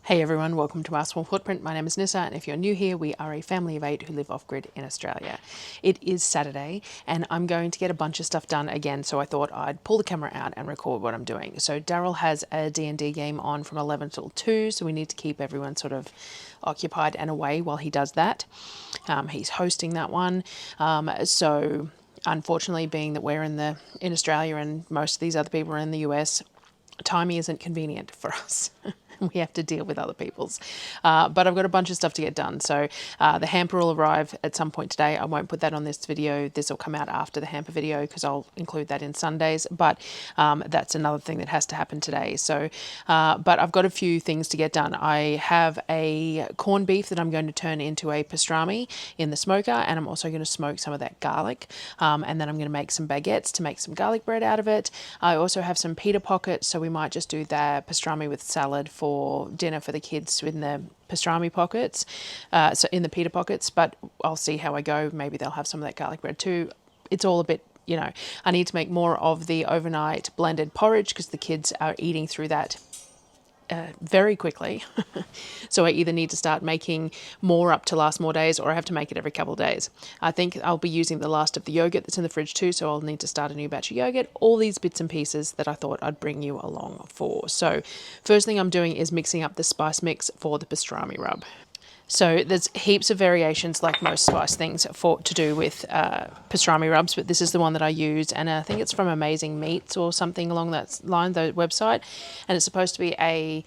Hey everyone, welcome to Our Small Footprint. My name is Nyssa, and if you're new here, we are a family of 8 who live off-grid in Australia. It is Saturday, and I'm going to get a bunch of stuff done again, so I thought I'd pull the camera out and record what I'm doing. So Darryl has a DnD game on from 11 till 2, so we need to keep everyone sort of occupied and away while he does that. He's hosting that one, so unfortunately, being that we're in Australia and most of these other people are in the US, timing isn't convenient for us. We have to deal with other people's. But I've got a bunch of stuff to get done. So the hamper will arrive at some point today. I won't put that on this video. This will come out after the hamper video because I'll include that in Sundays. But that's another thing that has to happen today. So, but I've got a few things to get done. I have a corned beef that I'm going to turn into a pastrami in the smoker. And I'm also going to smoke some of that garlic. And then I'm going to make some baguettes to make some garlic bread out of it. I also have some pita pockets. So we might just do that pastrami with salad for dinner for the kids in the pastrami pockets, so in the pita pockets, but I'll see how I go. Maybe they'll have some of that garlic bread too. It's all a bit, you know, I need to make more of the overnight blended porridge because the kids are eating through that very quickly. So I either need to start making more up to last more days, or I have to make it every couple of days. I think I'll be using the last of the yogurt that's in the fridge too, so I'll need to start a new batch of yogurt. All these bits and pieces that I thought I'd bring you along for. So first thing I'm doing is mixing up the spice mix for the pastrami rub. So there's heaps of variations, like most spice things, to do with pastrami rubs, but this is the one that I use, and I think it's from Amazing Meats or something along that line, the website, and it's supposed to be a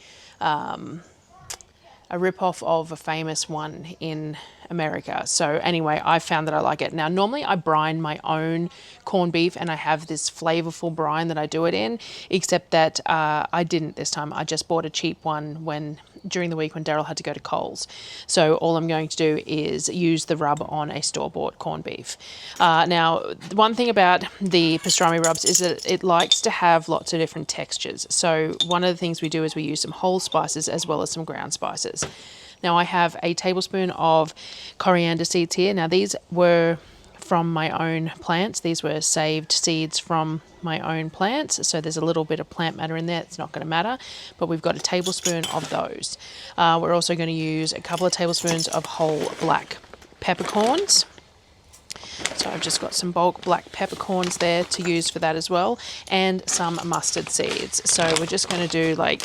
rip-off of a famous one in America. So anyway, I found that I like it. Now, normally I brine my own corned beef, and I have this flavorful brine that I do it in, except that I didn't this time. I just bought a cheap one during the week when Darryl had to go to Coles. So all I'm going to do is use the rub on a store-bought corned beef. Now, one thing about the pastrami rubs is that it likes to have lots of different textures. So one of the things we do is we use some whole spices as well as some ground spices. Now I have a tablespoon of coriander seeds here. Now these were from my own plants. These were saved seeds from my own plants. So there's a little bit of plant matter in there. It's not going to matter, but we've got a tablespoon of those. We're also going to use a couple of tablespoons of whole black peppercorns. So I've just got some bulk black peppercorns there to use for that as well, and some mustard seeds. So we're just going to do like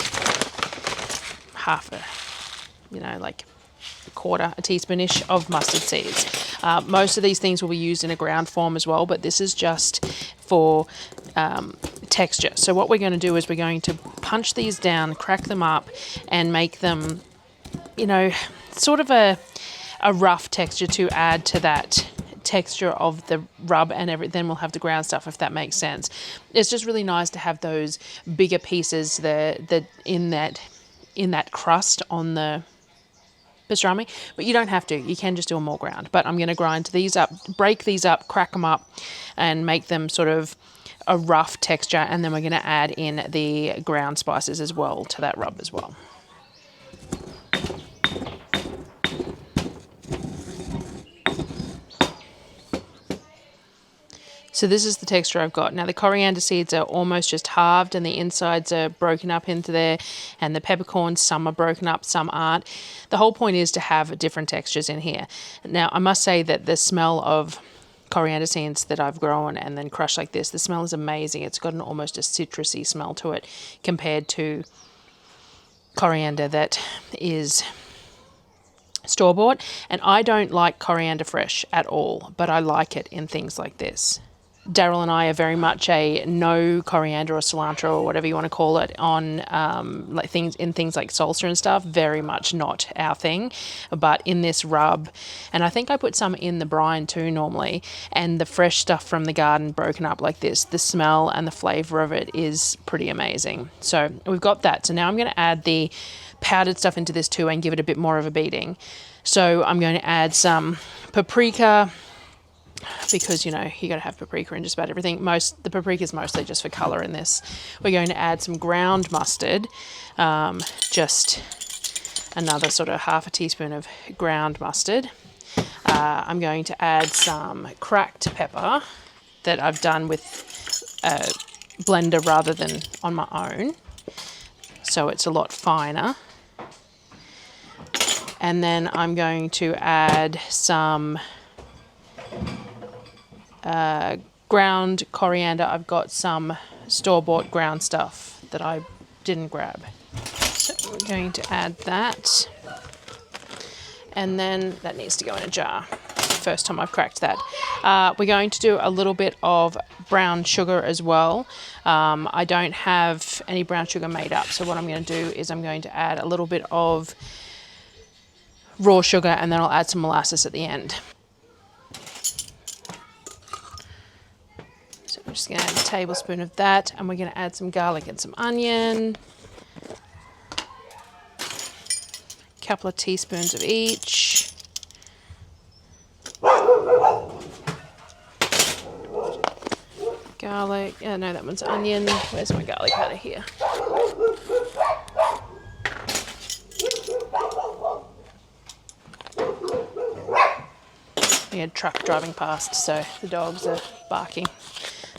half a, like a teaspoonish of mustard seeds. Most of these things will be used in a ground form as well, but this is just for texture. So what we're going to do is we're going to punch these down, crack them up, and make them, sort of a rough texture to add to that texture of the rub, and then we'll have the ground stuff, if that makes sense. It's just really nice to have those bigger pieces in that crust on the pastrami, but you don't have to. You can just do a more ground. But I'm going to grind these up, break these up, crack them up, and make them sort of a rough texture, and then we're going to add in the ground spices as well to that rub as well. So this is the texture I've got. Now the coriander seeds are almost just halved, and the insides are broken up into there, and the peppercorns, some are broken up, some aren't. The whole point is to have different textures in here. Now I must say that the smell of coriander seeds that I've grown and then crushed like this, the smell is amazing. It's got almost a citrusy smell to it compared to coriander that is store-bought. And I don't like coriander fresh at all, but I like it in things like this. Darryl and I are very much a no coriander or cilantro or whatever you want to call it on things like salsa and stuff. Very much not our thing. But in this rub, and I think I put some in the brine too normally, and the fresh stuff from the garden broken up like this, the smell and the flavour of it is pretty amazing. So we've got that. So now I'm going to add the powdered stuff into this too and give it a bit more of a beating. So I'm going to add some paprika, because you got to have paprika in just about everything. The paprika is mostly just for colour in this. We're going to add some ground mustard, just another sort of half a teaspoon of ground mustard. I'm going to add some cracked pepper that I've done with a blender rather than on my own, so it's a lot finer. And then I'm going to add some ground coriander. I've got some store-bought ground stuff that I didn't grab. So we're going to add that. And then that needs to go in a jar. First time I've cracked that. We're going to do a little bit of brown sugar as well. I don't have any brown sugar made up, so what I'm going to do is I'm going to add a little bit of raw sugar, and then I'll add some molasses at the end. So I'm just going to add a tablespoon of that, and we're going to add some garlic and some onion. Couple of teaspoons of each. Garlic, no, that one's onion. Where's my garlic powder? Here. We had a truck driving past, so the dogs are barking.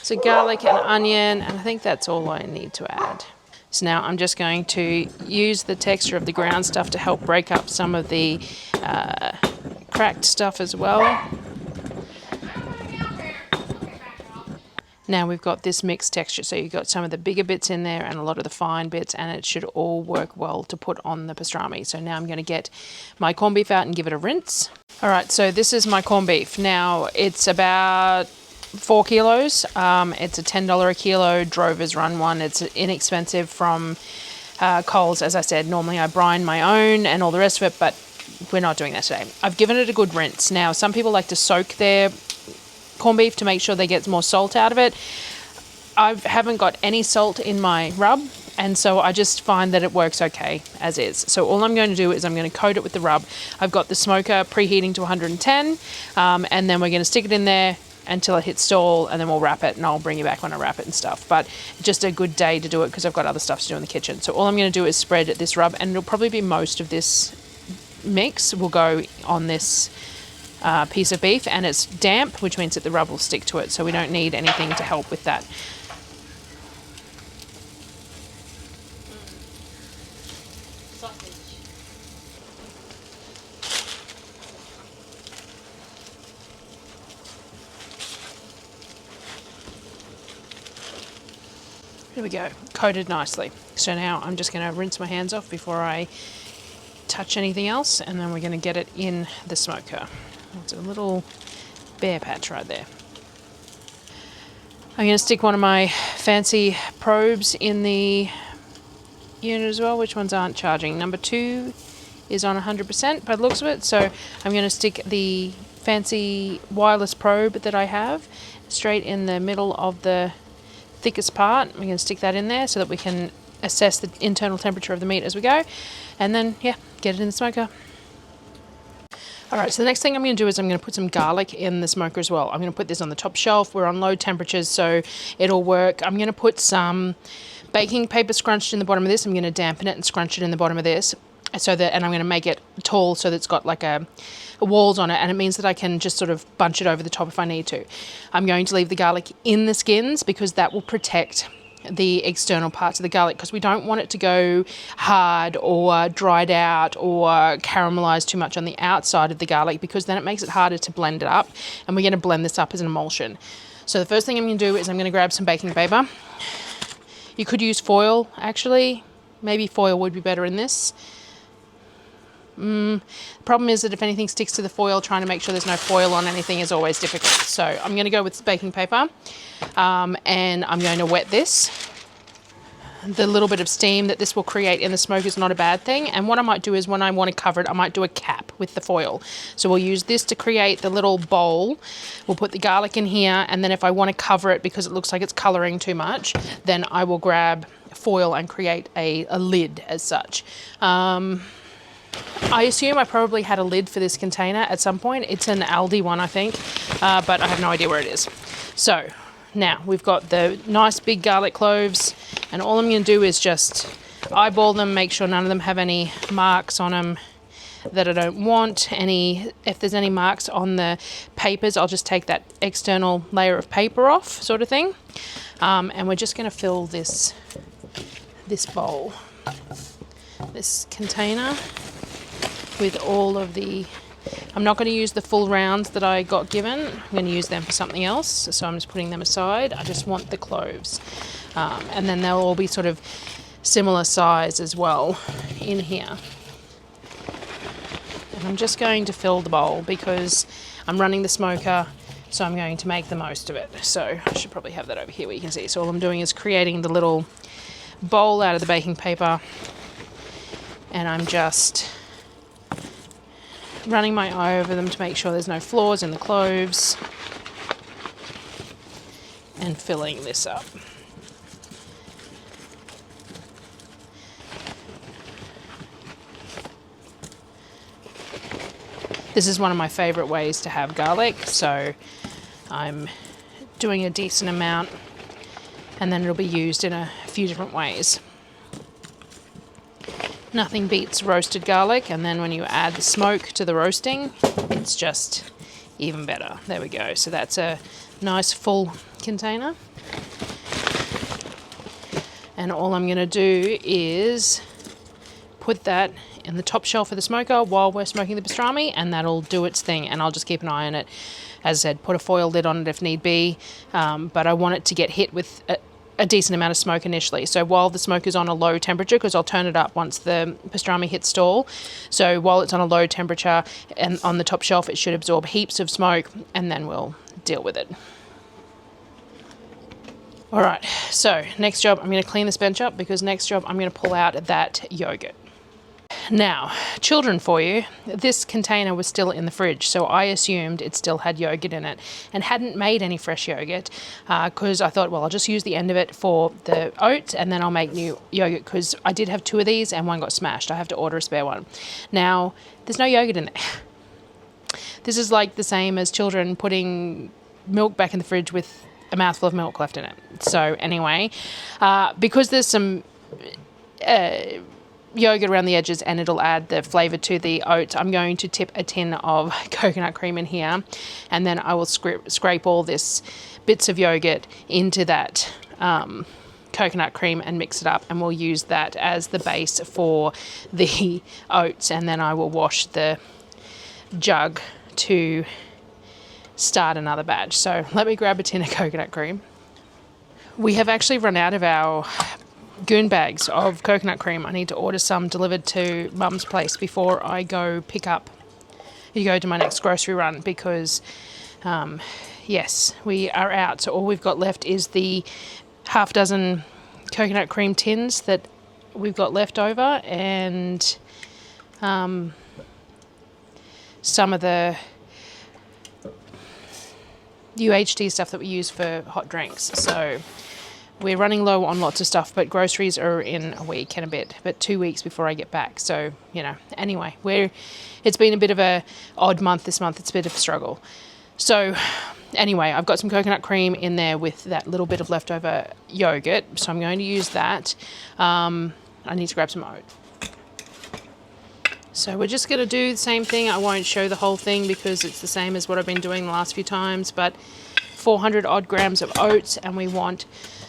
So garlic and onion, and I think that's all I need to add. So now I'm just going to use the texture of the ground stuff to help break up some of the cracked stuff as well. Now we've got this mixed texture, so you've got some of the bigger bits in there and a lot of the fine bits, and it should all work well to put on the pastrami. So now I'm going to get my corned beef out and give it a rinse. All right, so this is my corned beef. Now it's about 4 kilos. It's a $10 a kilo. Drover's run one. It's inexpensive from Coles. As I said, normally I brine my own and all the rest of it, but we're not doing that today. I've given it a good rinse. Now, some people like to soak their corned beef to make sure they get more salt out of it. I haven't got any salt in my rub, and so I just find that it works okay as is. So all I'm going to do is I'm going to coat it with the rub. I've got the smoker preheating to 110, and then we're going to stick it in there until it hits stall, and then we'll wrap it, and I'll bring you back when I wrap it and stuff. But just a good day to do it because I've got other stuff to do in the kitchen. So all I'm going to do is spread this rub, and it'll probably be most of this mix will go on this piece of beef, and it's damp, which means that the rub will stick to it, so we don't need anything to help with that. There we go, coated nicely. So now I'm just going to rinse my hands off before I touch anything else, and then we're going to get it in the smoker. It's a little bare patch right there. I'm going to stick one of my fancy probes in the unit as well. Which ones aren't charging? Number 2 is on 100% by the looks of it, so I'm going to stick the fancy wireless probe that I have straight in the middle of the thickest part. I'm going to stick that in there so that we can assess the internal temperature of the meat as we go, and then get it in the smoker. Alright, so the next thing I'm going to do is I'm going to put some garlic in the smoker as well. I'm going to put this on the top shelf. We're on low temperatures, so it'll work. I'm going to put some baking paper scrunched in the bottom of this. I'm going to dampen it and scrunch it in the bottom of this, and I'm going to make it tall so that it's got like a walls on it, and it means that I can just sort of bunch it over the top if I need to. I'm going to leave the garlic in the skins because that will protect the external parts of the garlic, because we don't want it to go hard or dried out or caramelized too much on the outside of the garlic, because then it makes it harder to blend it up, and we're going to blend this up as an emulsion. So the first thing I'm going to do is I'm going to grab some baking paper. You could use foil, actually. Maybe foil would be better in this. The problem is that if anything sticks to the foil, trying to make sure there's no foil on anything is always difficult. So I'm going to go with baking paper, and I'm going to wet this. The little bit of steam that this will create in the smoke is not a bad thing. And what I might do is, when I want to cover it, I might do a cap with the foil. So we'll use this to create the little bowl. We'll put the garlic in here, and then if I want to cover it because it looks like it's colouring too much, then I will grab foil and create a lid as such. I assume I probably had a lid for this container at some point. It's an Aldi one, I think, but I have no idea where it is. So now we've got the nice big garlic cloves, and all I'm going to do is just eyeball them, make sure none of them have any marks on them that I don't want. If there's any marks on the papers, I'll just take that external layer of paper off, sort of thing. And we're just going to fill this bowl, this container, with all of the... I'm not going to use the full rounds that I got given. I'm going to use them for something else, so I'm just putting them aside. I just want the cloves. And then they'll all be sort of similar size as well in here. And I'm just going to fill the bowl because I'm running the smoker, so I'm going to make the most of it. So I should probably have that over here where you can see. So all I'm doing is creating the little bowl out of the baking paper, and I'm just running my eye over them to make sure there's no flaws in the cloves and filling this up. This is one of my favorite ways to have garlic, so I'm doing a decent amount and then it'll be used in a few different ways. Nothing beats roasted garlic, and then when you add the smoke to the roasting, it's just even better. There we go. So that's a nice full container. And all I'm going to do is put that in the top shelf of the smoker while we're smoking the pastrami, and that'll do its thing, and I'll just keep an eye on it. As I said, put a foil lid on it if need be, but I want it to get hit with a decent amount of smoke initially. So while the smoke is on a low temperature, because I'll turn it up once the pastrami hits stall, so while it's on a low temperature and on the top shelf, it should absorb heaps of smoke, and then we'll deal with it. All right, so next job, I'm going to clean this bench up, because next job I'm going to pull out that yogurt. Now, children for you, this container was still in the fridge, so I assumed it still had yogurt in it and hadn't made any fresh yogurt, because I thought, well, I'll just use the end of it for the oats and then I'll make new yogurt, because I did have 2 of these and one got smashed. I have to order a spare one. Now, there's no yogurt in there. This is like the same as children putting milk back in the fridge with a mouthful of milk left in it. So anyway, because there's some yogurt around the edges and it'll add the flavour to the oats, I'm going to tip a tin of coconut cream in here, and then I will scrape all this bits of yogurt into that coconut cream and mix it up, and we'll use that as the base for the oats, and then I will wash the jug to start another batch. So let me grab a tin of coconut cream. We have actually run out of our goon bags of coconut cream. I need to order some delivered to Mum's place before I go to my next grocery run, because yes, we are out. So all we've got left is the half dozen coconut cream tins that we've got left over, and some of the UHT stuff that we use for hot drinks. So we're running low on lots of stuff, but groceries are in a week and a bit, but 2 weeks before I get back. So, you know, anyway, it's been a bit of a odd month this month. It's a bit of a struggle. So anyway, I've got some coconut cream in there with that little bit of leftover yogurt. So I'm going to use that. I need to grab some oat. So we're just going to do the same thing. I won't show the whole thing because it's the same as what I've been doing the last few times, but 400 odd grams of oats, and we want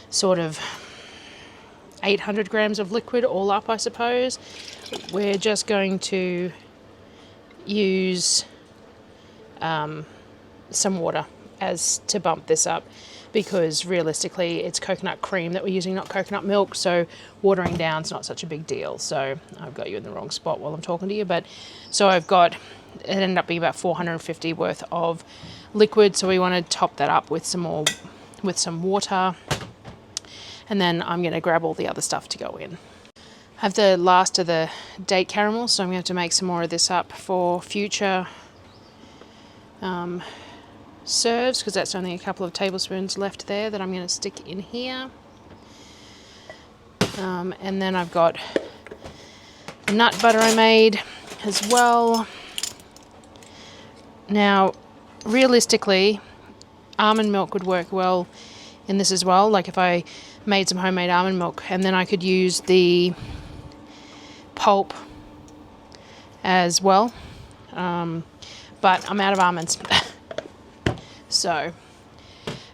sort of 800 grams of liquid all up, I suppose. We're just going to use some water as to bump this up, because realistically it's coconut cream that we're using, not coconut milk, so watering down is not such a big deal. So I've got you in the wrong spot while I'm talking to you, but so it ended up being about 450 worth of liquid, so we want to top that up with some water, and then I'm going to grab all the other stuff to go in. I have the last of the date caramel, so I'm going to have to make some more of this up for future serves, because that's only a couple of tablespoons left there that I'm going to stick in here. And then I've got nut butter I made as well. Now, realistically, almond milk would work well in this as well. Like if I made some homemade almond milk, and then I could use the pulp as well. But I'm out of almonds. So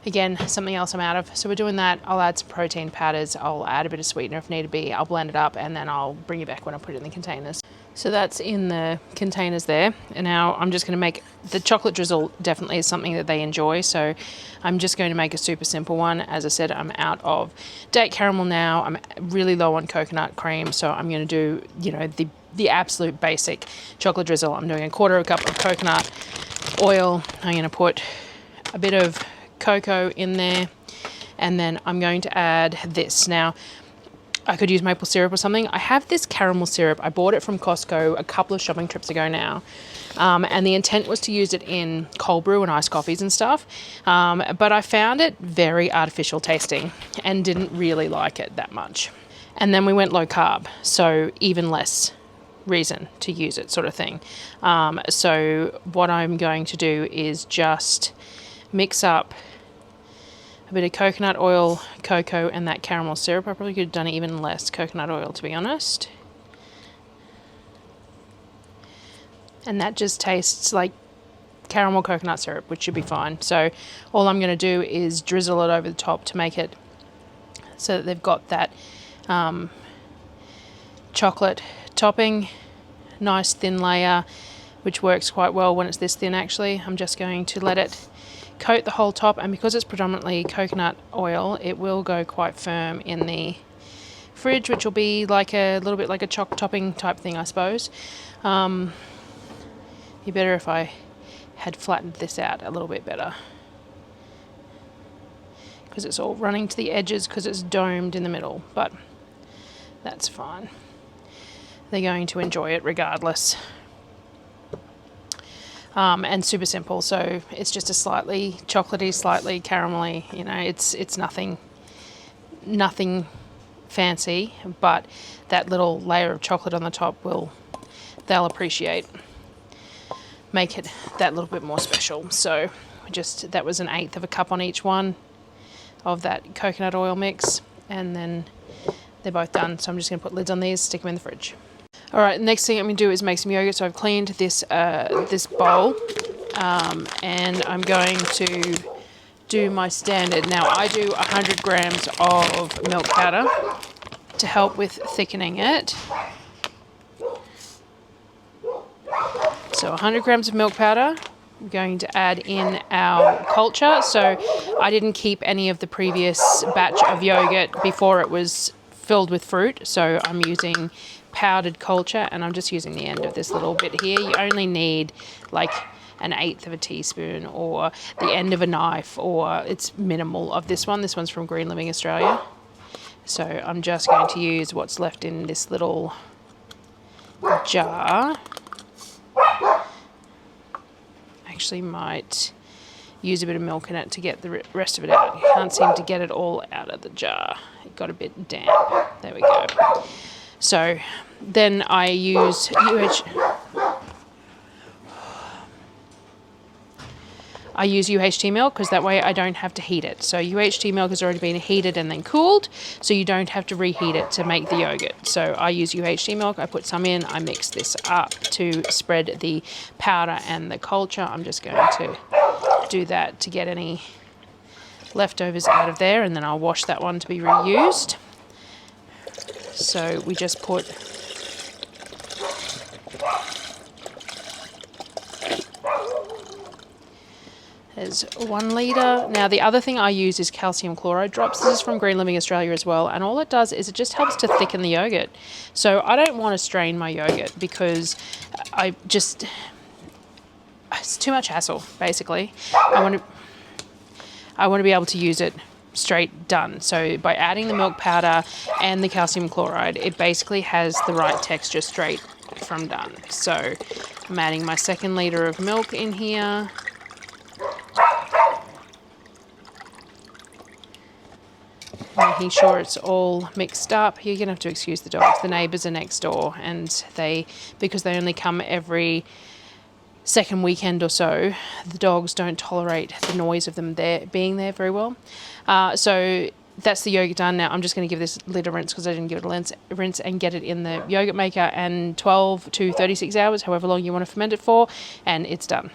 again, something else I'm out of. So we're doing that. I'll add some protein powders. I'll add a bit of sweetener if need be. I'll blend it up, and then I'll bring you back when I put it in the containers. So that's in the containers there. And now I'm just going to make the chocolate drizzle. Definitely is something that they enjoy. So I'm just going to make a super simple one. As I said, I'm out of date caramel now. I'm really low on coconut cream. So I'm going to do, you know, the absolute basic chocolate drizzle. I'm doing a 1/4 cup of coconut oil. I'm going to put a bit of cocoa in there. And then I'm going to add this. Now, I could use maple syrup or something. I have this caramel syrup. I bought it from Costco a couple of shopping trips ago now. And the intent was to use it in cold brew and iced coffees and stuff. But I found it very artificial tasting and didn't really like it that much. And then we went low carb, so even less reason to use it, sort of thing. So what I'm going to do is just mix up a bit of coconut oil, cocoa, and that caramel syrup. I probably could have done even less coconut oil, to be honest. And that just tastes like caramel coconut syrup, which should be fine. So all I'm going to do is drizzle it over the top to make it so that they've got that chocolate topping, nice thin layer, which works quite well when it's this thin actually. I'm just going to let it coat the whole top, and because it's predominantly coconut oil, it will go quite firm in the fridge, which will be like a little bit like a choc topping type thing, I suppose. Be better if I had flattened this out a little bit better, because it's all running to the edges because it's domed in the middle, but that's fine. They're going to enjoy it regardless. And super simple, so it's just a slightly chocolatey, slightly caramelly, you know, it's nothing fancy, but that little layer of chocolate on the top they'll appreciate, make it that little bit more special. So that was 1/8 cup on each one of that coconut oil mix, and then they're both done. So I'm just going to put lids on these, stick them in the fridge. All right, next thing I'm going to do is make some yogurt. So I've cleaned this bowl, and I'm going to do my standard. Now I do 100 grams of milk powder to help with thickening it. So 100 grams of milk powder. I'm going to add in our culture. So I didn't keep any of the previous batch of yogurt before it was filled with fruit. So I'm using powdered culture, and I'm just using the end of this little bit here. You only need like 1/8 teaspoon or the end of a knife, or it's minimal of this one. This one's from Green Living Australia. So I'm just going to use what's left in this little jar. Actually might use a bit of milk in it to get the rest of it out. You can't seem to get it all out of the jar. It got a bit damp. There we go. So then I use UHT milk, because that way I don't have to heat it. So UHT milk has already been heated and then cooled, so you don't have to reheat it to make the yogurt. So I use UHT milk. I put some in. I mix this up to spread the powder and the culture. I'm just going to do that to get any leftovers out of there, and then I'll wash that one to be reused. So we just put there's 1 litre. Now the other thing I use is calcium chloride drops. This is from Green Living Australia as well, and all it does is it just helps to thicken the yogurt. So I don't want to strain my yogurt because it's too much hassle, basically. I want to be able to use it straight done. So by adding the milk powder and the calcium chloride, it basically has the right texture straight from done. So I'm adding my 2nd litre of milk in here. Making sure it's all mixed up. You're going to have to excuse the dogs. The neighbours are next door, and because they only come every 2nd weekend or so, the dogs don't tolerate the noise of them being there very well. So that's the yogurt done. Now I'm just going to give this lid a rinse, because I didn't give it a rinse, and get it in the yogurt maker, and 12 to 36 hours, however long you want to ferment it for, and it's done.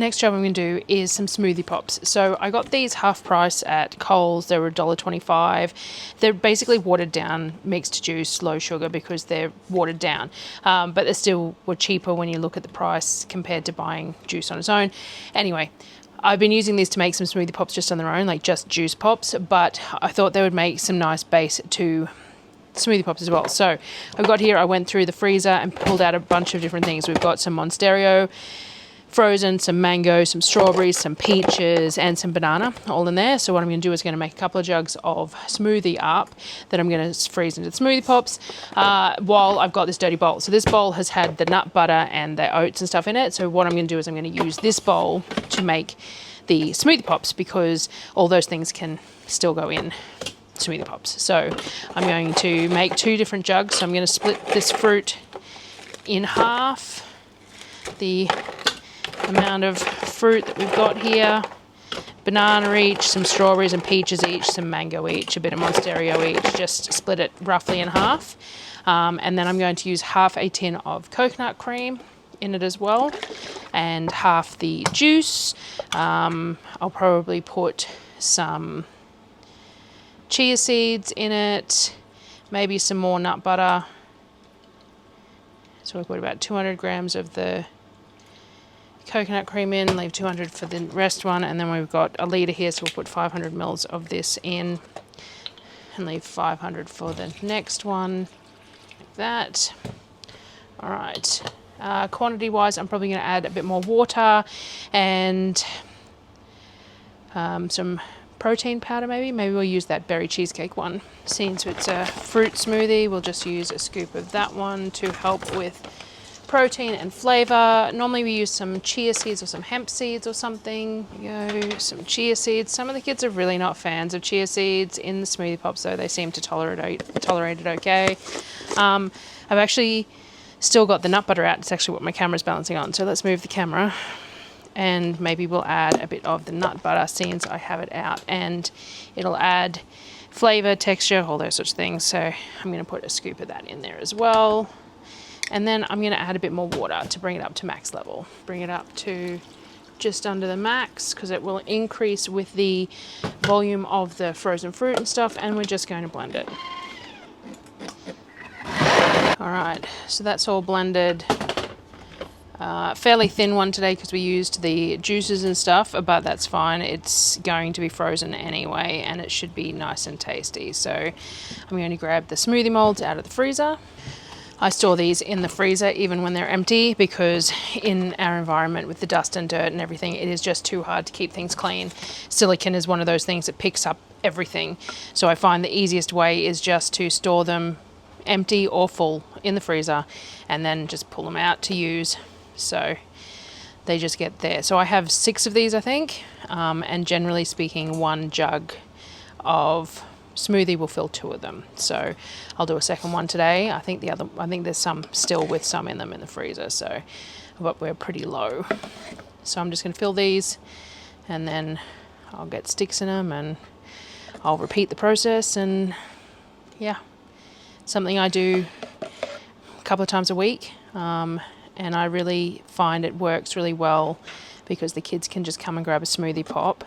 next job I'm going to do is some smoothie pops. So I got these half price at Coles. They were $1.25. They're basically watered down mixed juice, low sugar, because they're watered down. But they still were cheaper when you look at the price compared to buying juice on its own. Anyway, I've been using these to make some smoothie pops just on their own, like just juice pops, but I thought they would make some nice base to smoothie pops as well. So I've got here, I went through the freezer and pulled out a bunch of different things. We've got some Monstero frozen, some mango, some strawberries, some peaches, and some banana all in there. So what I'm going to do is going to make a couple of jugs of smoothie up that I'm going to freeze into the smoothie pops while I've got this dirty bowl. So this bowl has had the nut butter and the oats and stuff in it. So what I'm going to do is I'm going to use this bowl to make the smoothie pops, because all those things can still go in smoothie pops. So I'm going to make 2 different jugs. So I'm going to split this fruit in half. The amount of fruit that we've got here: banana each, some strawberries and peaches each, some mango each, a bit of Monstero each. Just split it roughly in half. And then I'm going to use half a tin of coconut cream in it as well, and half the juice. I'll probably put some chia seeds in it, maybe some more nut butter. So we've got about 200 grams of the coconut cream in, leave 200 for the rest one, and then we've got a litre here, so we'll put 500 mils of this in and leave 500 for the next one, like that. All right, quantity wise, I'm probably going to add a bit more water and some protein powder. Maybe we'll use that berry cheesecake one. Since it's a fruit smoothie, we'll just use a scoop of that one to help with protein and flavor. Normally we use some chia seeds or some hemp seeds or something. There you go, some chia seeds. Some of the kids are really not fans of chia seeds in the smoothie pops, though they seem to tolerate it okay. I've actually still got the nut butter out. It's actually what my camera's balancing on. So let's move the camera, and maybe we'll add a bit of the nut butter since I have it out, and it'll add flavor, texture, all those sorts of things. So I'm going to put a scoop of that in there as well. And then I'm going to add a bit more water to bring it up to max level. Bring it up to just under the max, because it will increase with the volume of the frozen fruit and stuff, and we're just going to blend it. All right, so that's all blended. Fairly thin one today because we used the juices and stuff, but that's fine. It's going to be frozen anyway, and it should be nice and tasty. So I'm going to grab the smoothie molds out of the freezer. I store these in the freezer even when they're empty, because in our environment with the dust and dirt and everything, it is just too hard to keep things clean. Silicone is one of those things that picks up everything. So I find the easiest way is just to store them empty or full in the freezer and then just pull them out to use. So they just get there. So I have 6 of these, I think, and generally speaking, 1 jug of smoothie will fill 2 of them. So I'll do a second one today. I think there's some still with some in them in the freezer, so but we're pretty low. So I'm just going to fill these, and then I'll get sticks in them, and I'll repeat the process. And yeah, something I do a couple of times a week, and I really find it works really well, because the kids can just come and grab a smoothie pop,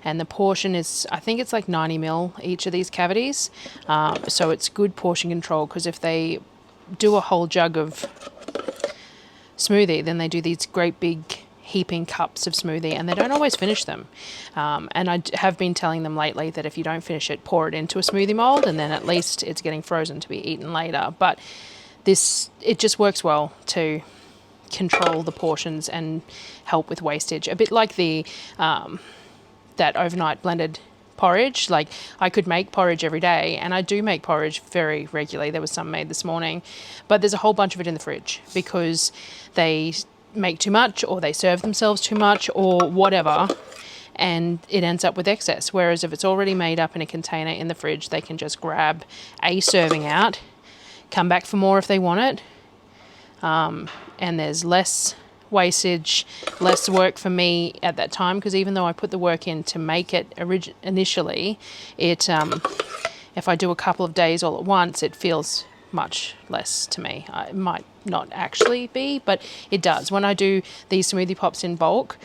and the portion is, I think it's like 90 ml each of these cavities. So it's good portion control, because if they do a whole jug of smoothie, then they do these great big heaping cups of smoothie, and they don't always finish them. And I have been telling them lately that if you don't finish it, pour it into a smoothie mold, and then at least it's getting frozen to be eaten later. But it just works well to control the portions and help with wastage, a bit like the that overnight blended porridge. Like, I could make porridge every day, and I do make porridge very regularly. There was some made this morning, but there's a whole bunch of it in the fridge because they make too much, or they serve themselves too much, or whatever, and it ends up with excess. Whereas if it's already made up in a container in the fridge, they can just grab a serving out, come back for more if they want it, and there's less wastage, less work for me at that time, because even though I put the work in to make it initially, it if I do a couple of days all at once, it feels much less to me. It might not actually be, but it does. When I do these smoothie pops in bulk,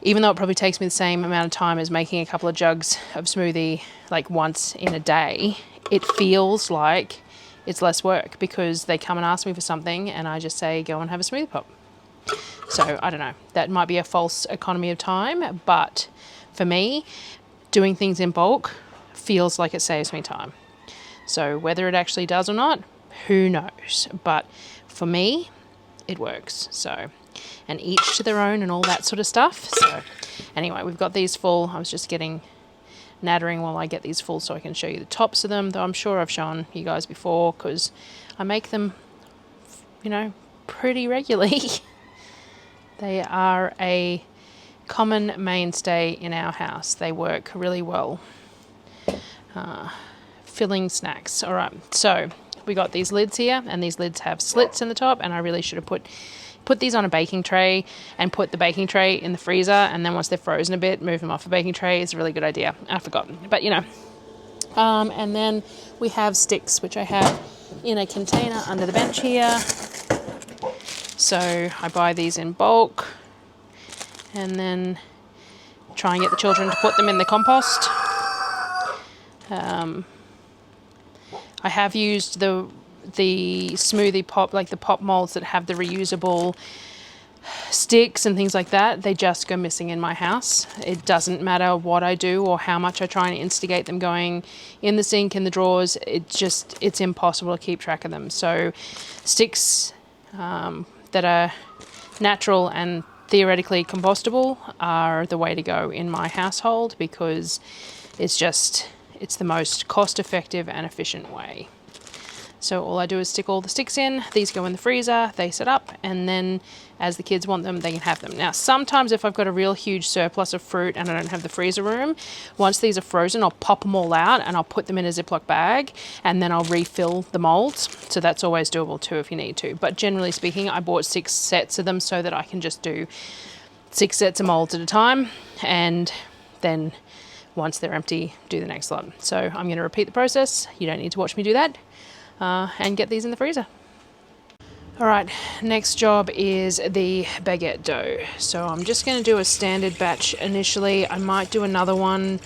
even though it probably takes me the same amount of time as making a couple of jugs of smoothie like once in a day, it feels like it's less work because they come and ask me for something and I just say, go and have a smoothie pop. So I don't know, that might be a false economy of time, but for me, doing things in bulk feels like it saves me time. So whether it actually does or not, who knows? But for me, it works. So, and each to their own and all that sort of stuff. So anyway, we've got these full. I was just nattering while I get these full so I can show you the tops of them, though I'm sure I've shown you guys before because I make them, you know, pretty regularly. They are a common mainstay in our house. They work really well. Filling snacks. All right, so we got these lids here, and these lids have slits in the top, and I really should have put these on a baking tray and put the baking tray in the freezer, and then once they're frozen a bit, move them off the baking tray. It's a really good idea. I forgot, but you know. And then we have sticks, which I have in a container under the bench here. So I buy these in bulk and then try and get the children to put them in the compost. I have used the smoothie pop, like the pop molds that have the reusable sticks and things like that. They just go missing in my house. It doesn't matter what I do or how much I try and instigate them going in the sink, in the drawers. It's impossible to keep track of them. So sticks that are natural and theoretically compostable are the way to go in my household because it's the most cost-effective and efficient way. So all I do is stick all the sticks in, these go in the freezer, they set up, and then as the kids want them, they can have them. Now, sometimes if I've got a real huge surplus of fruit and I don't have the freezer room, once these are frozen, I'll pop them all out and I'll put them in a Ziploc bag and then I'll refill the molds. So that's always doable too if you need to. But generally speaking, I bought 6 sets of them so that I can just do 6 sets of molds at a time, and then once they're empty, do the next lot. So I'm going to repeat the process. You don't need to watch me do that. And get these in the freezer. All right, next job is the baguette dough. So I'm just going to do a standard batch initially. I might do another one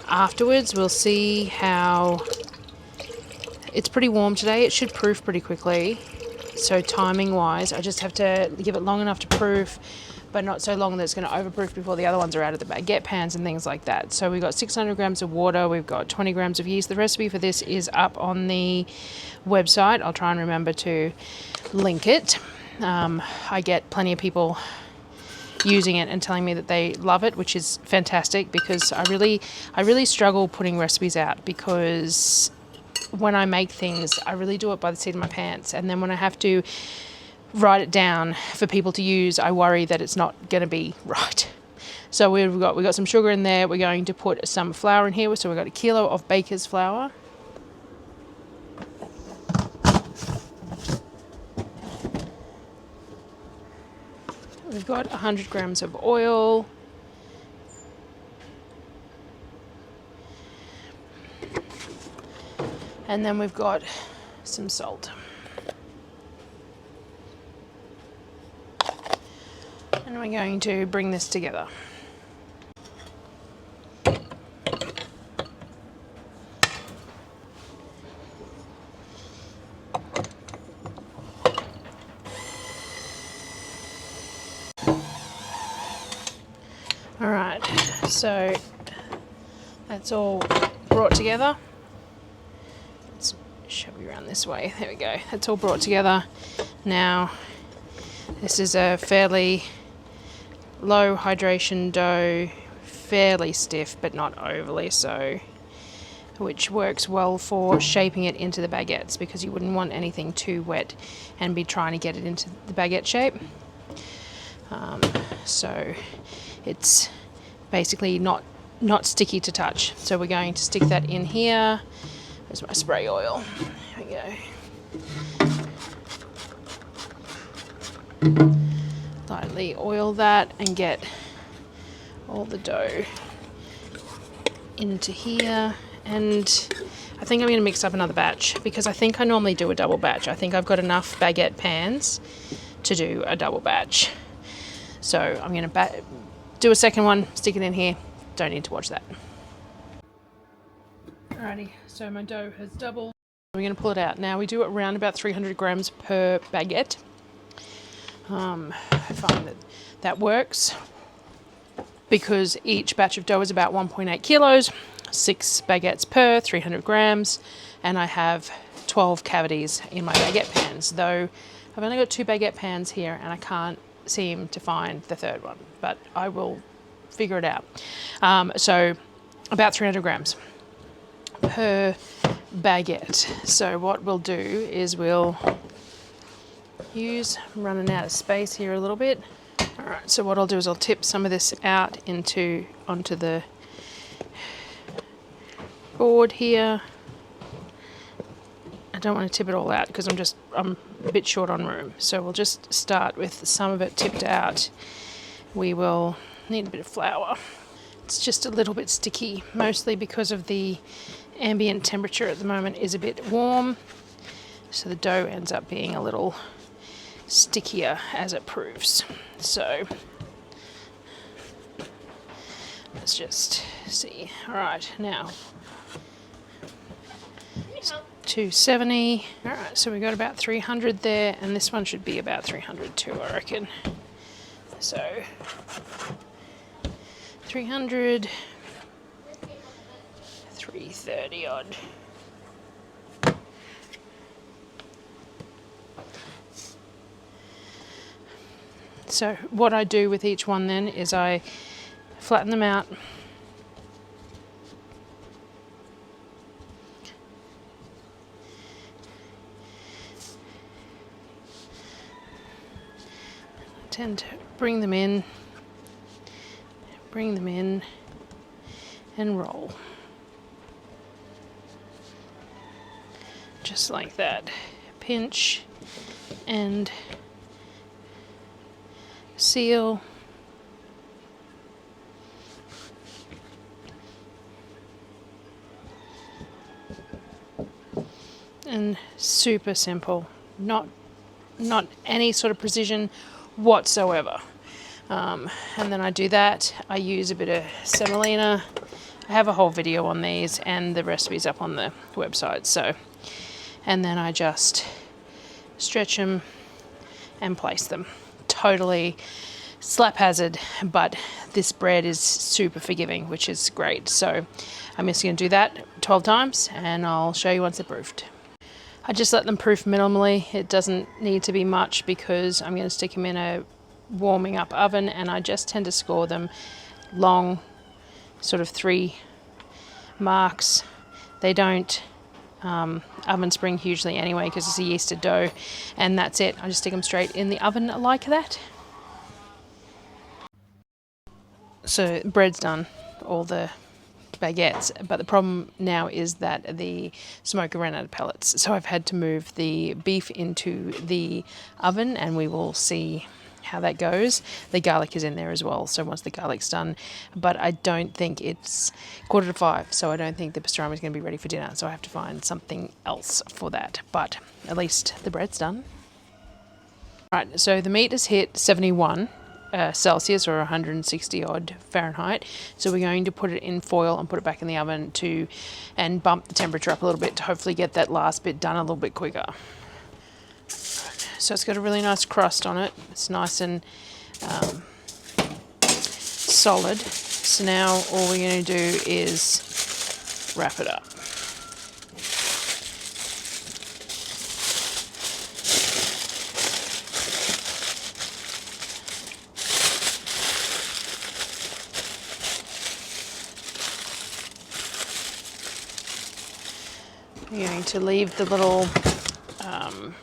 afterwards. We'll see how... It's pretty warm today. It should proof pretty quickly. So timing wise, I just have to give it long enough to proof, but not so long that it's going to overproof before the other ones are out of the baguette pans and things like that. So we've got 600 grams of water, we've got 20 grams of yeast. The recipe for this is up on the website. I'll try and remember to link it. I get plenty of people using it and telling me that they love it, which is fantastic because I really struggle putting recipes out because when I make things, I really do it by the seat of my pants. And then when I have to write it down for people to use, I worry that it's not going to be right. So we've got some sugar in there. We're going to put some flour in here. So we've got 1 kilo of baker's flour. We've got 100 grams of oil. And then we've got some salt. And we're going to bring this together. All right, so that's all brought together. Let's shove you around this way. There we go. That's all brought together. Now, this is a fairly low hydration dough, fairly stiff but not overly so, which works well for shaping it into the baguettes because you wouldn't want anything too wet and be trying to get it into the baguette shape. So it's basically not sticky to touch. So we're going to stick that in here. There's my spray oil. There we go. Lightly oil that and get all the dough into here. And I think I'm going to mix up another batch because I think I normally do a double batch. I think I've got enough baguette pans to do a double batch. So I'm going to do a second one, stick it in here. Don't need to watch that. Alrighty, so my dough has doubled. We're going to pull it out. Now we do it around about 300 grams per baguette. I find that works because each batch of dough is about 1.8 kilos, 6 baguettes per 300 grams, and I have 12 cavities in my baguette pans, though I've only got 2 baguette pans here and I can't seem to find the third one, but I will figure it out. So about 300 grams per baguette. So what we'll do is we'll I'm running out of space here a little bit. All right, so what I'll do is I'll tip some of this out onto the board here. I don't want to tip it all out because I'm a bit short on room. So we'll just start with some of it tipped out. We will need a bit of flour. It's just a little bit sticky, mostly because of the ambient temperature at the moment is a bit warm. So the dough ends up being a little stickier as it proves. So let's just see. All right, now 270. All right, so we got about 300 there, and this one should be about 300 too, I reckon. So 300, 330 odd. So what I do with each one then is I flatten them out. I tend to bring them in and roll. Just like that. Pinch and seal. And super simple, not any sort of precision whatsoever. And then I do that. I use a bit of semolina. I have a whole video on these and the recipe's up on the website. So, and then I just stretch them and place them. Totally slap hazard, but this bread is super forgiving, which is great. So I'm just going to do that 12 times and I'll show you once they're proofed. I just let them proof minimally. It doesn't need to be much because I'm going to stick them in a warming up oven, and I just tend to score them long, sort of 3 marks. They don't oven spring hugely anyway because it's a yeasted dough, and that's it. I just stick them straight in the oven like that. So bread's done, all the baguettes, but the problem now is that the smoker ran out of pellets, so I've had to move the beef into the oven and we will see how that goes. The garlic is in there as well, so once the garlic's done, but I don't think it's 4:45, so I don't think the pastrami is going to be ready for dinner, so I have to find something else for that, but at least the bread's done. Right, so the meat has hit 71 Celsius or 160 odd Fahrenheit, so we're going to put it in foil and put it back in the oven and bump the temperature up a little bit to hopefully get that last bit done a little bit quicker. So it's got a really nice crust on it. It's nice and solid. So now all we're going to do is wrap it up. We're going to leave the little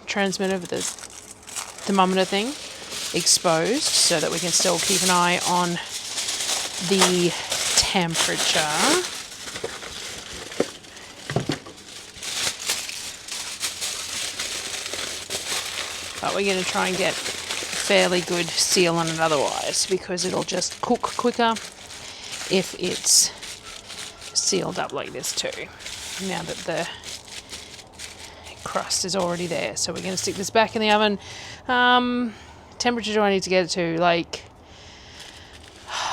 transmitter of the thermometer thing exposed so that we can still keep an eye on the temperature. But we're going to try and get fairly good seal on it otherwise, because it'll just cook quicker if it's sealed up like this too, now that the crust is already there. So we're going to stick this back in the oven. Temperature do I need to get it to? Like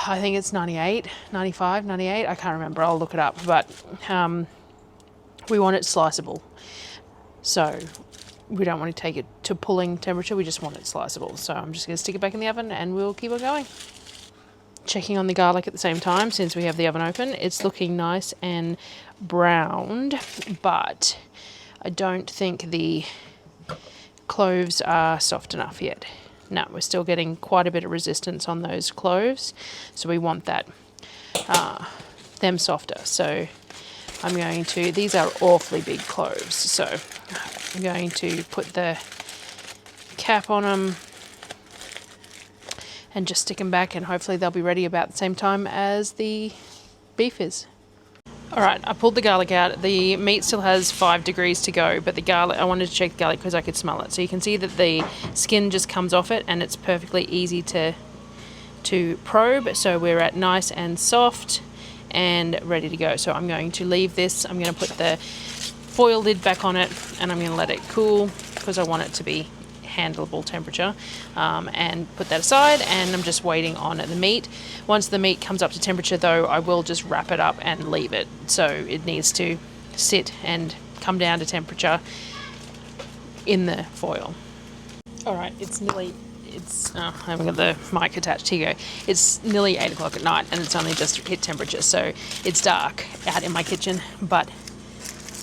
I think it's 98, 95, 98. I can't remember. I'll look it up. But we want it sliceable. So we don't want to take it to pulling temperature. We just want it sliceable. So I'm just going to stick it back in the oven and we'll keep on going. Checking on the garlic at the same time since we have the oven open. It's looking nice and browned, but I don't think the cloves are soft enough yet. No, we're still getting quite a bit of resistance on those cloves, so we want that them softer. So I'm going to, these are awfully big cloves, so I'm going to put the cap on them and just stick them back, and hopefully they'll be ready about the same time as the beef is. All right, I pulled the garlic out. The meat still has 5 degrees to go, but the garlic, I wanted to check the garlic because I could smell it. So you can see that the skin just comes off it and it's perfectly easy to probe. So we're at nice and soft and ready to go. So I'm going to leave this. I'm going to put the foil lid back on it and I'm going to let it cool because I want it to be handleable temperature, and put that aside, and I'm just waiting on the meat. Once the meat comes up to temperature though, I will just wrap it up and leave it. So it needs to sit and come down to temperature in the foil. Alright, I haven't got the mic attached. Here you go. It's nearly 8 o'clock at night and it's only just hit temperature, so it's dark out in my kitchen, but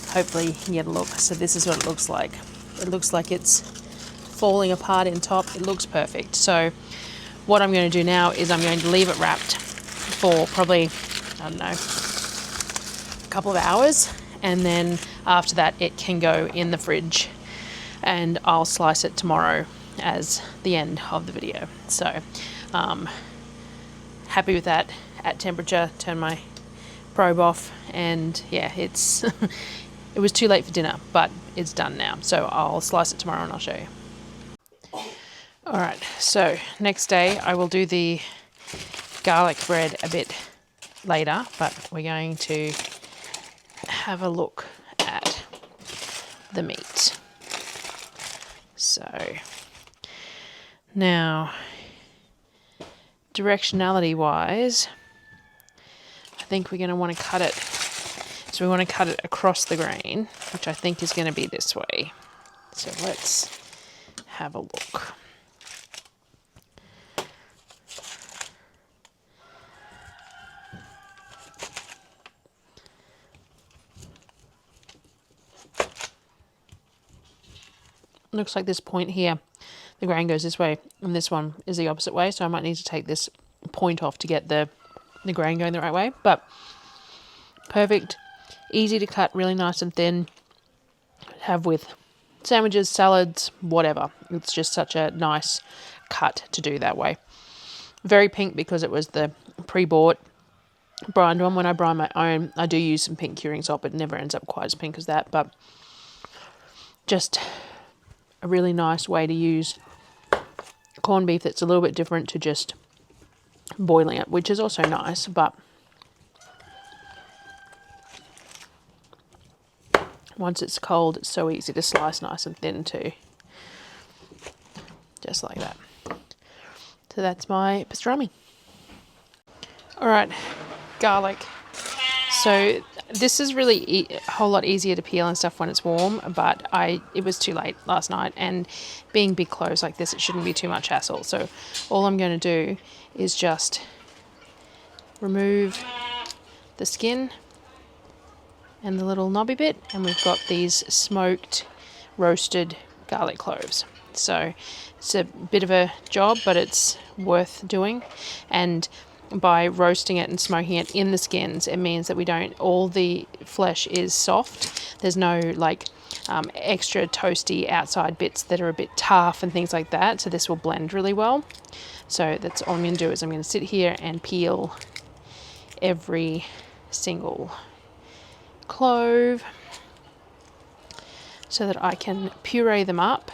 hopefully you can get a look. So this is what it looks like. It looks like it's falling apart in top. It looks perfect. So what I'm going to do now is I'm going to leave it wrapped for probably, I don't know, a couple of hours, and then after that it can go in the fridge and I'll slice it tomorrow as the end of the video. So happy with that at temperature. Turn my probe off, and yeah, it's it was too late for dinner, but it's done now. So I'll slice it tomorrow and I'll show you. Alright, so next day I will do the garlic bread a bit later, but we're going to have a look at the meat. So now, directionality wise, I think we're going to want to cut it. So we want to cut it across the grain, which I think is going to be this way. So let's have a look. Looks like this point here, the grain goes this way, and this one is the opposite way, so I might need to take this point off to get the grain going the right way. But perfect, easy to cut, really nice and thin. Have with sandwiches, salads, whatever. It's just such a nice cut to do that way. Very pink because it was the pre-bought brined one. When I brine my own, I do use some pink curing salt, but it never ends up quite as pink as that. But just a really nice way to use corned beef that's a little bit different to just boiling it, which is also nice, but once it's cold, it's so easy to slice nice and thin too. Just like that. So that's my pastrami. Alright, garlic. So this is really a whole lot easier to peel and stuff when it's warm, but it was too late last night, and being big cloves like this, it shouldn't be too much hassle. So all I'm going to do is just remove the skin and the little knobby bit, and we've got these smoked roasted garlic cloves. So it's a bit of a job, but it's worth doing. And by roasting it and smoking it in the skins, it means that all the flesh is soft. There's no like extra toasty outside bits that are a bit tough and things like that. So this will blend really well. So that's all I'm going to do is I'm going to sit here and peel every single clove so that I can puree them up,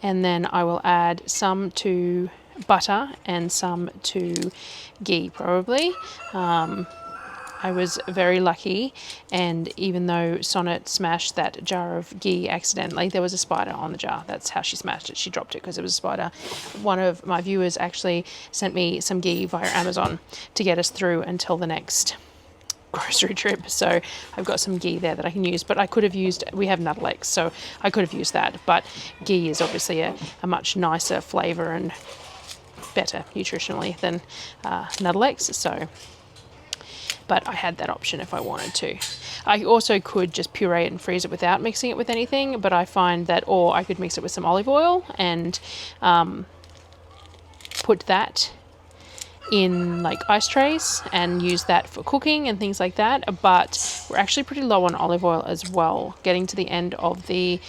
and then I will add some to butter and some to ghee probably, I was very lucky, and even though Sonnet smashed that jar of ghee accidentally, there was a spider on the jar. That's how she smashed it. She dropped it because it was a spider. One of my viewers actually sent me some ghee via Amazon to get us through until the next grocery trip, so I've got some ghee there that I can use, but I could have used, we have nutter eggs, so I could have used that, but ghee is obviously a much nicer flavour and better nutritionally than nutter eggs, so, but I had that option if I wanted to. I also could just puree it and freeze it without mixing it with anything, but I find that, or I could mix it with some olive oil and put that in like ice trays and use that for cooking and things like that, but we're actually pretty low on olive oil as well, getting to the end of the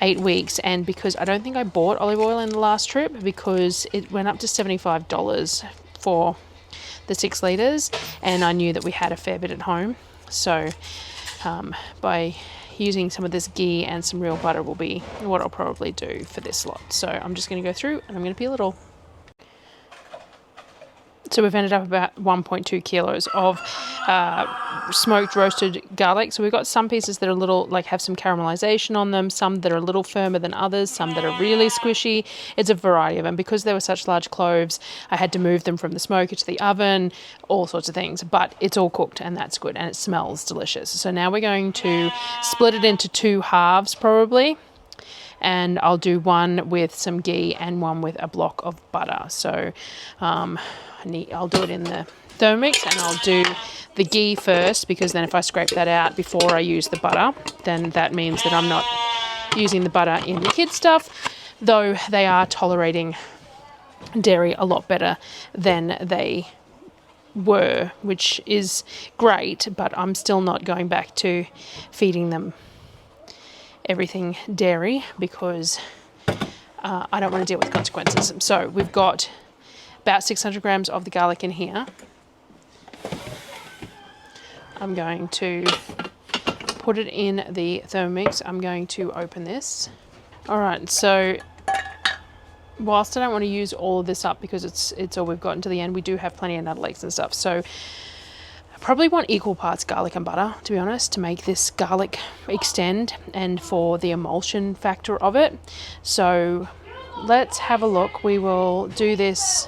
8 weeks, and because I don't think I bought olive oil in the last trip because it went up to $75 for the 6 litres, and I knew that we had a fair bit at home, so by using some of this ghee and some real butter will be what I'll probably do for this lot. So I'm just going to go through and I'm going to peel it all. So we've ended up about 1.2 kilos of smoked roasted garlic. So we've got some pieces that are a little, like have some caramelization on them, some that are a little firmer than others, some that are really squishy. It's a variety of them. Because they were such large cloves, I had to move them from the smoker to the oven, all sorts of things. But it's all cooked and that's good, and it smells delicious. So now we're going to split it into 2 halves probably. And I'll do one with some ghee and one with a block of butter. So I'll do it in the Thermomix, and I'll do the ghee first, because then if I scrape that out before I use the butter, then that means that I'm not using the butter in the kids' stuff, though they are tolerating dairy a lot better than they were, which is great, but I'm still not going back to feeding them everything dairy because I don't want to deal with consequences. So we've got about 600 grams of the garlic in here. I'm going to put it in the Thermomix. I'm going to open this. All right, so whilst I don't want to use all of this up because it's all we've got until the end, we do have plenty of nutter eggs and stuff. So I probably want equal parts garlic and butter, to be honest, to make this garlic extend and for the emulsion factor of it. So let's have a look. We will do this.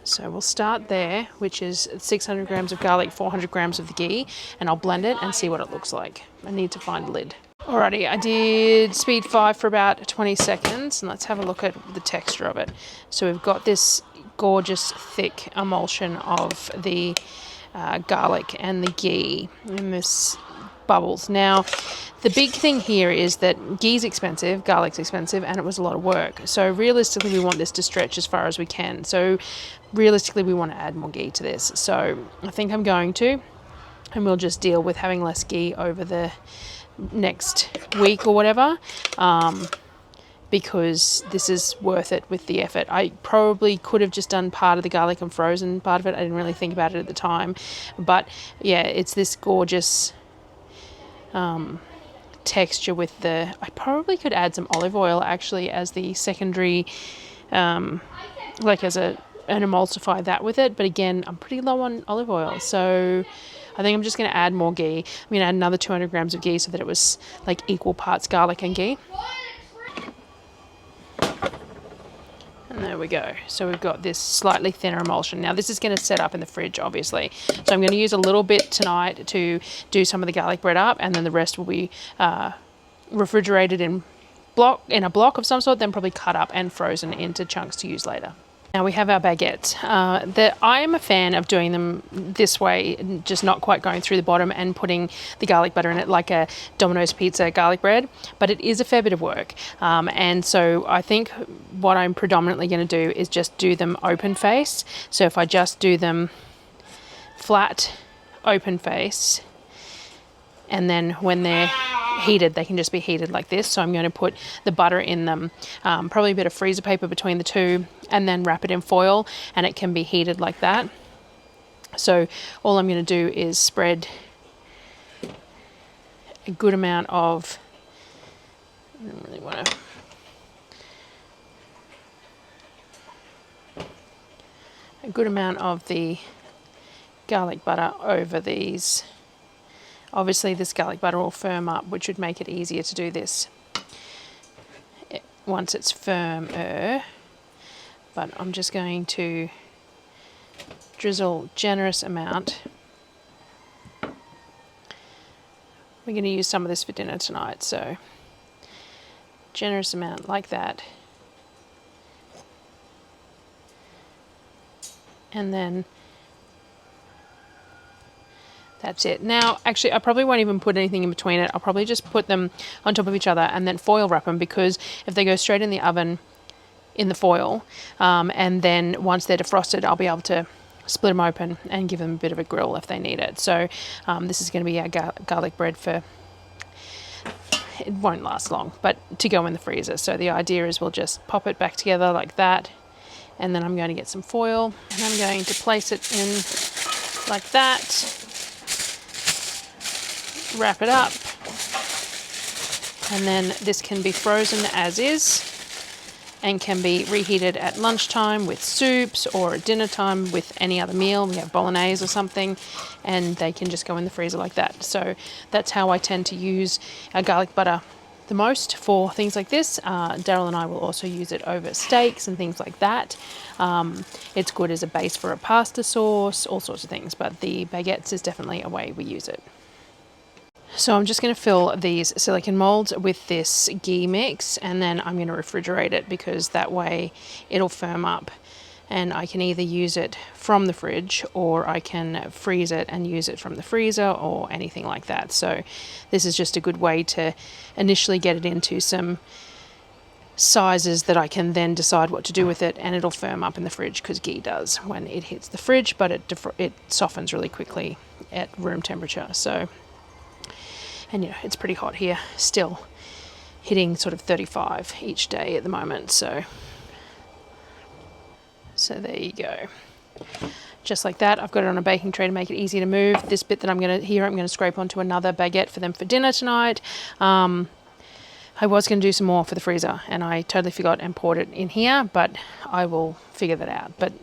So we'll start there, which is 600 grams of garlic, 400 grams of the ghee, and I'll blend it and see what it looks like. I need to find a lid. Alrighty, I did speed 5 for about 20 seconds, and let's have a look at the texture of it. So we've got this gorgeous thick emulsion of the garlic and the ghee, and this bubbles. Now, the big thing here is that ghee's expensive, garlic's expensive, and it was a lot of work. So realistically, we want this to stretch as far as we can. So realistically, we want to add more ghee to this. So I think I'm going to, and we'll just deal with having less ghee over the next week or whatever, because this is worth it with the effort. I probably could have just done part of the garlic and frozen part of it. I didn't really think about it at the time, but yeah, it's this gorgeous texture with the, I probably could add some olive oil actually as the secondary, like as an emulsify that with it, but again, I'm pretty low on olive oil, so I think I'm just going to add more ghee. I'm going to add another 200 grams of ghee so that it was like equal parts garlic and ghee. And there we go. So we've got this slightly thinner emulsion. Now this is going to set up in the fridge, obviously. So I'm going to use a little bit tonight to do some of the garlic bread up, and then the rest will be refrigerated in a block of some sort, then probably cut up and frozen into chunks to use later. Now we have our baguettes. I am a fan of doing them this way, just not quite going through the bottom and putting the garlic butter in it like a Domino's pizza garlic bread, but it is a fair bit of work. And so I think what I'm predominantly going to do is just do them open face. So if I just do them flat open face, and then when they're heated, they can just be heated like this. So I'm going to put the butter in them, probably a bit of freezer paper between the two, and then wrap it in foil, and it can be heated like that. So all I'm going to do is spread a good amount of, I don't really want to, a good amount of the garlic butter over these. Obviously this garlic butter will firm up, which would make it easier to do this once it's firmer. But I'm just going to drizzle generous amount. We're going to use some of this for dinner tonight, so generous amount like that. And then that's it. Now, actually, I probably won't even put anything in between it. I'll probably just put them on top of each other and then foil wrap them, because if they go straight in the oven in the foil, and then once they're defrosted, I'll be able to split them open and give them a bit of a grill if they need it. So this is going to be our garlic bread for, it won't last long, but to go in the freezer. So the idea is we'll just pop it back together like that, and then I'm going to get some foil and I'm going to place it in like that, wrap it up, and then this can be frozen as is and can be reheated at lunchtime with soups, or at dinner time with any other meal. We have bolognese or something, and they can just go in the freezer like that. So that's how I tend to use our garlic butter the most for things like this. Darryl and I will also use it over steaks and things like that. It's good as a base for a pasta sauce, all sorts of things, but the baguettes is definitely a way we use it. So I'm just going to fill these silicone molds with this ghee mix, and then I'm going to refrigerate it, because that way it'll firm up and I can either use it from the fridge, or I can freeze it and use it from the freezer, or anything like that. So this is just a good way to initially get it into some sizes that I can then decide what to do with it, and it'll firm up in the fridge, because ghee does when it hits the fridge, but it softens really quickly at room temperature. So, and you know, it's pretty hot here, still hitting sort of 35 each day at the moment. So there you go. Just like that, I've got it on a baking tray to make it easy to move. This bit that I'm going to scrape onto another baguette for them for dinner tonight. I was going to do some more for the freezer, and I totally forgot and poured it in here, but I will figure that out. But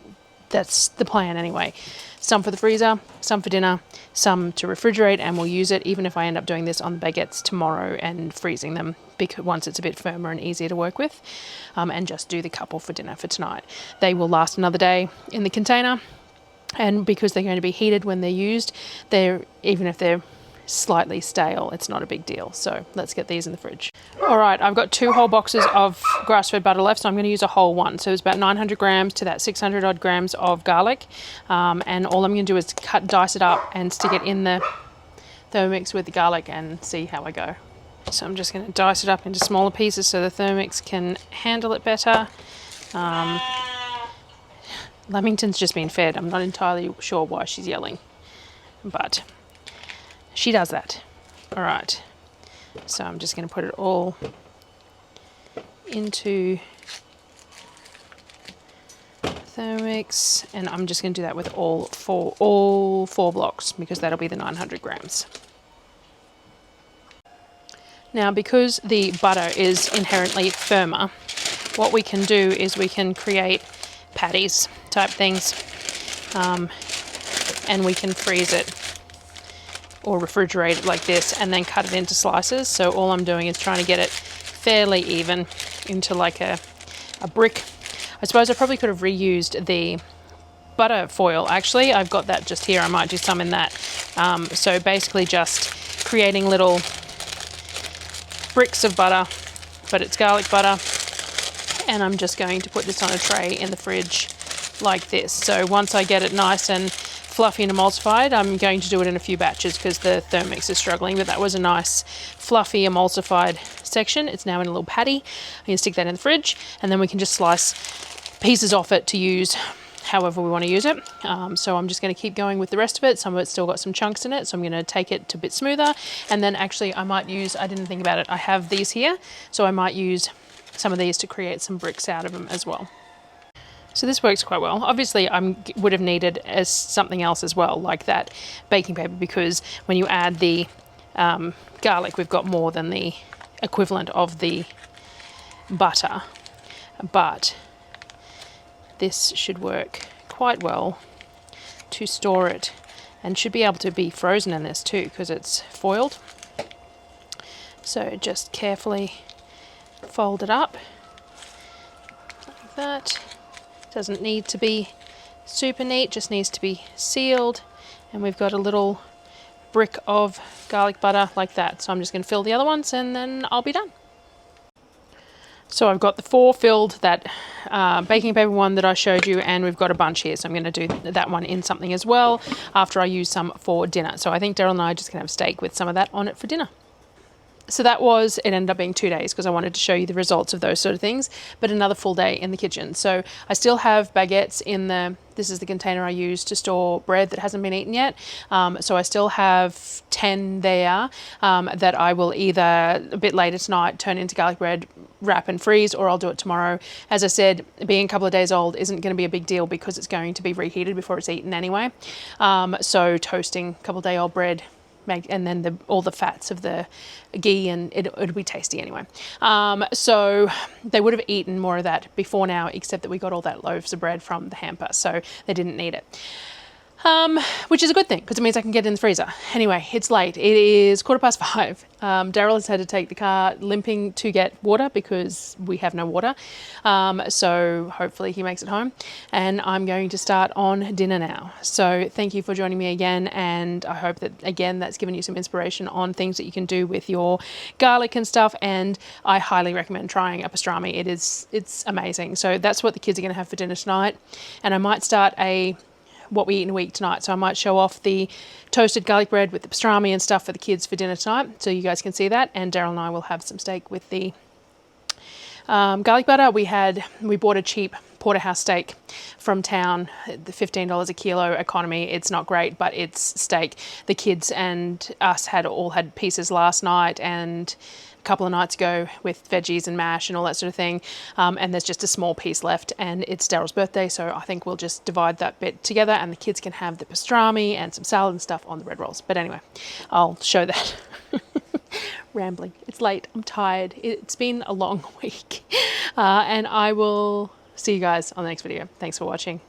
that's the plan anyway. Some for the freezer, some for dinner, some to refrigerate, and we'll use it even if I end up doing this on the baguettes tomorrow and freezing them, because once it's a bit firmer and easier to work with, and just do the couple for dinner for tonight. They will last another day in the container, and because they're going to be heated when they're used, even if they're slightly stale, it's not a big deal. So let's get these in the fridge. All right, I've got 2 whole boxes of grass-fed butter left, so I'm going to use a whole one. So it's about 900 grams to that 600 odd grams of garlic, and all I'm going to do is dice it up and stick it in the Thermomix with the garlic and see how I go. So I'm just going to dice it up into smaller pieces so the Thermomix can handle it better. Lamington's just been fed. I'm not entirely sure why she's yelling, but she does that. All right, so I'm just going to put it all into Thermomix, and I'm just going to do that with all four blocks, because that'll be the 900 grams. Now, because the butter is inherently firmer, what we can do is we can create patties type things, and we can freeze it or refrigerate it like this, and then cut it into slices. So all I'm doing is trying to get it fairly even into like a brick. I suppose I probably could have reused the butter foil. Actually, I've got that just here. I might do some in that. So basically just creating little bricks of butter, but it's garlic butter. And I'm just going to put this on a tray in the fridge like this. So once I get it nice and fluffy and emulsified, I'm going to do it in a few batches because the Thermomix is struggling, but that was a nice fluffy emulsified section. It's now in a little patty. I'm going to stick that in the fridge, and then we can just slice pieces off it to use however we want to use it. So I'm just going to keep going with the rest of it. Some of it's still got some chunks in it, so I'm going to take it to a bit smoother, and then actually I might use, I didn't think about it, I have these here, so I might use some of these to create some bricks out of them as well. So this works quite well. Obviously I would have needed as something else as well, like that baking paper, because when you add the garlic, we've got more than the equivalent of the butter, but this should work quite well to store it and should be able to be frozen in this too because it's foiled. So just carefully fold it up like that. Doesn't need to be super neat, just needs to be sealed. And we've got a little brick of garlic butter like that. So I'm just going to fill the other ones and then I'll be done. So I've got the 4 filled, that baking paper one that I showed you, and we've got a bunch here. So I'm going to do that one in something as well after I use some for dinner. So I think Darryl and I are just going to have steak with some of that on it for dinner. So it ended up being 2 days because I wanted to show you the results of those sort of things, but another full day in the kitchen. So I still have baguettes in this is the container I use to store bread that hasn't been eaten yet. So I still have 10 there that I will either a bit later tonight turn into garlic bread, wrap and freeze, or I'll do it tomorrow. As I said, being a couple of days old isn't going to be a big deal because it's going to be reheated before it's eaten anyway. So toasting a couple of day old bread, and then all the fats of the ghee, and it'll be tasty anyway. So they would have eaten more of that before now, except that we got all that loaves of bread from the hamper, so they didn't need it. Which is a good thing because it means I can get it in the freezer. Anyway, it's late. It is 5:15. Darryl has had to take the car limping to get water because we have no water. So hopefully he makes it home. And I'm going to start on dinner now. So thank you for joining me again. And I hope that, again, that's given you some inspiration on things that you can do with your garlic and stuff. And I highly recommend trying a pastrami. It's amazing. So that's what the kids are going to have for dinner tonight. And I might start what we eat in a week tonight. So I might show off the toasted garlic bread with the pastrami and stuff for the kids for dinner tonight, so you guys can see that. And Darryl and I will have some steak with the garlic butter. We bought a cheap porterhouse steak from town, the $15 a kilo economy. It's not great, but it's steak. The kids and us all had pieces last night and a couple of nights ago with veggies and mash and all that sort of thing. And there's just a small piece left, and it's Darryl's birthday, so I think we'll just divide that bit together and the kids can have the pastrami and some salad and stuff on the bread rolls. But anyway, I'll show that. Rambling. It's late. I'm tired. It's been a long week. And I will see you guys on the next video. Thanks for watching.